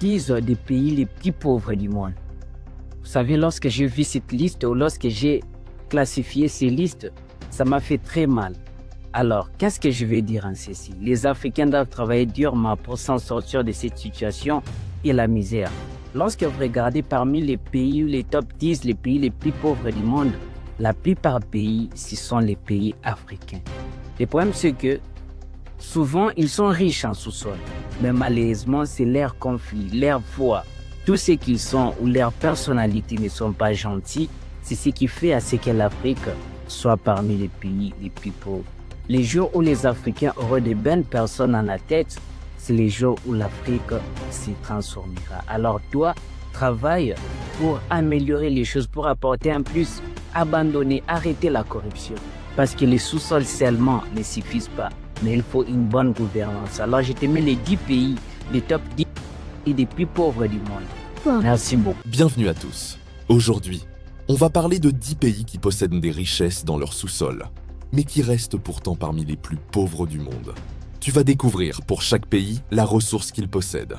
10 des pays les plus pauvres du monde. Vous savez, lorsque j'ai vu cette liste ou lorsque j'ai classifié ces listes, ça m'a fait très mal. Alors, qu'est-ce que je vais dire en ceci? Les Africains doivent travailler durement pour s'en sortir de cette situation et la misère. Lorsque vous regardez parmi les pays, les top 10, les pays les plus pauvres du monde, la plupart des pays, ce sont les pays africains. Le problème, c'est que souvent, ils sont riches en sous-sol. Mais malheureusement, c'est leur conflit, leur foi, tout ce qu'ils sont ou leur personnalité ne sont pas gentils. C'est ce qui fait à ce que l'Afrique soit parmi les pays les plus pauvres. Les jours où les Africains auront de bonnes personnes à la tête, c'est les jours où l'Afrique se transformera. Alors toi, travaille pour améliorer les choses, pour apporter un plus, abandonner, arrêter la corruption. Parce que les sous-sols seulement ne suffisent pas, mais il faut une bonne gouvernance. Alors je te mets les 10 pays, les top 10 et les plus pauvres du monde. Merci beaucoup. Bienvenue à tous. Aujourd'hui, on va parler de 10 pays qui possèdent des richesses dans leur sous-sol, mais qui restent pourtant parmi les plus pauvres du monde. Tu vas découvrir pour chaque pays la ressource qu'il possède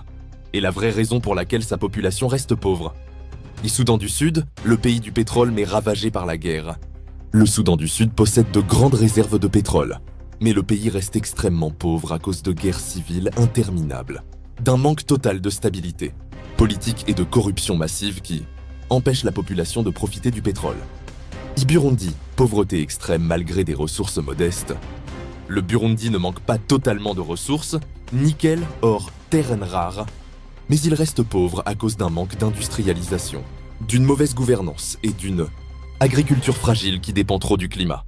et la vraie raison pour laquelle sa population reste pauvre. Le Soudan du Sud, le pays du pétrole mais ravagé par la guerre. Le Soudan du Sud possède de grandes réserves de pétrole, mais le pays reste extrêmement pauvre à cause de guerres civiles interminables, d'un manque total de stabilité, politique et de corruption massive qui empêchent la population de profiter du pétrole. Burundi, pauvreté extrême malgré des ressources modestes. Le Burundi ne manque pas totalement de ressources, nickel, or, terres rares, mais il reste pauvre à cause d'un manque d'industrialisation, d'une mauvaise gouvernance et d'une agriculture fragile qui dépend trop du climat.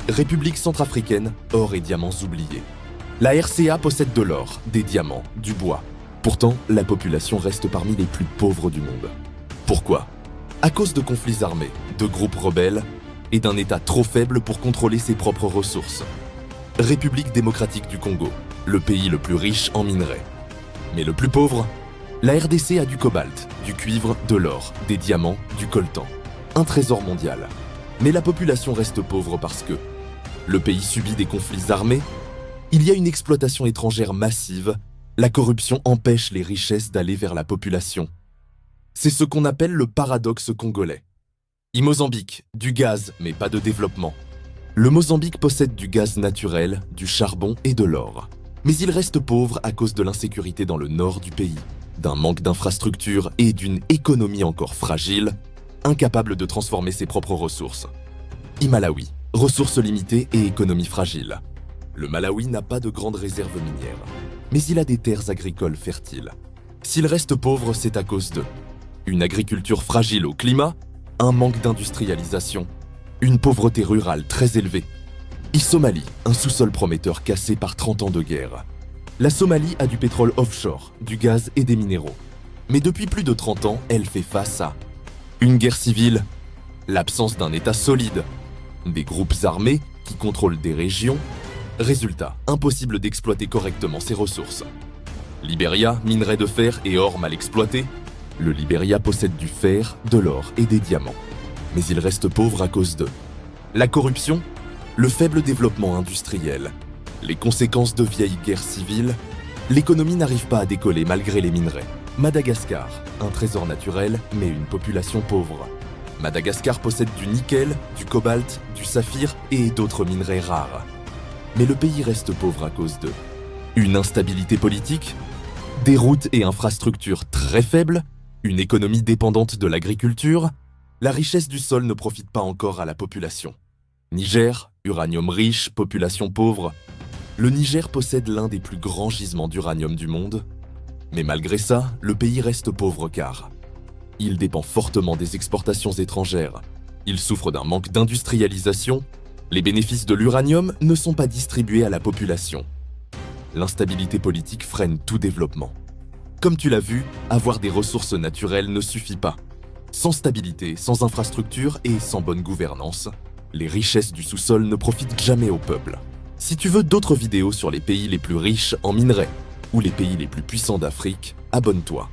République centrafricaine, or et diamants oubliés. La RCA possède de l'or, des diamants, du bois. Pourtant, la population reste parmi les plus pauvres du monde. Pourquoi ? À cause de conflits armés, de groupes rebelles et d'un État trop faible pour contrôler ses propres ressources. République démocratique du Congo, le pays le plus riche en minerais. Mais le plus pauvre ? La RDC a du cobalt, du cuivre, de l'or, des diamants, du coltan. Un trésor mondial. Mais la population reste pauvre parce que le pays subit des conflits armés, il y a une exploitation étrangère massive, la corruption empêche les richesses d'aller vers la population. C'est ce qu'on appelle le paradoxe congolais. Mozambique, du gaz, mais pas de développement. Le Mozambique possède du gaz naturel, du charbon et de l'or. Mais il reste pauvre à cause de l'insécurité dans le nord du pays, d'un manque d'infrastructures et d'une économie encore fragile, incapable de transformer ses propres ressources. Malawi, ressources limitées et économie fragile. Le Malawi n'a pas de grandes réserves minières, mais il a des terres agricoles fertiles. S'il reste pauvre, c'est à cause de une agriculture fragile au climat, un manque d'industrialisation, une pauvreté rurale très élevée. Somalie, un sous-sol prometteur cassé par 30 ans de guerre. La Somalie a du pétrole offshore, du gaz et des minéraux. Mais depuis plus de 30 ans, elle fait face à une guerre civile, l'absence d'un État solide, des groupes armés qui contrôlent des régions. Résultat, impossible d'exploiter correctement ses ressources. Libéria, minerai de fer et or mal exploité. Le Libéria possède du fer, de l'or et des diamants. Mais il reste pauvre à cause de la corruption, le faible développement industriel, les conséquences de vieilles guerres civiles. L'économie n'arrive pas à décoller malgré les minerais. Madagascar, un trésor naturel mais une population pauvre. Madagascar possède du nickel, du cobalt, du saphir et d'autres minerais rares. Mais le pays reste pauvre à cause de une instabilité politique, des routes et infrastructures très faibles, une économie dépendante de l'agriculture. La richesse du sol ne profite pas encore à la population. Niger, uranium riche, population pauvre. Le Niger possède l'un des plus grands gisements d'uranium du monde. Mais malgré ça, le pays reste pauvre car il dépend fortement des exportations étrangères. Il souffre d'un manque d'industrialisation. Les bénéfices de l'uranium ne sont pas distribués à la population. L'instabilité politique freine tout développement. Comme tu l'as vu, avoir des ressources naturelles ne suffit pas. Sans stabilité, sans infrastructure et sans bonne gouvernance, les richesses du sous-sol ne profitent jamais au peuple. Si tu veux d'autres vidéos sur les pays les plus riches en minerais ou les pays les plus puissants d'Afrique, abonne-toi.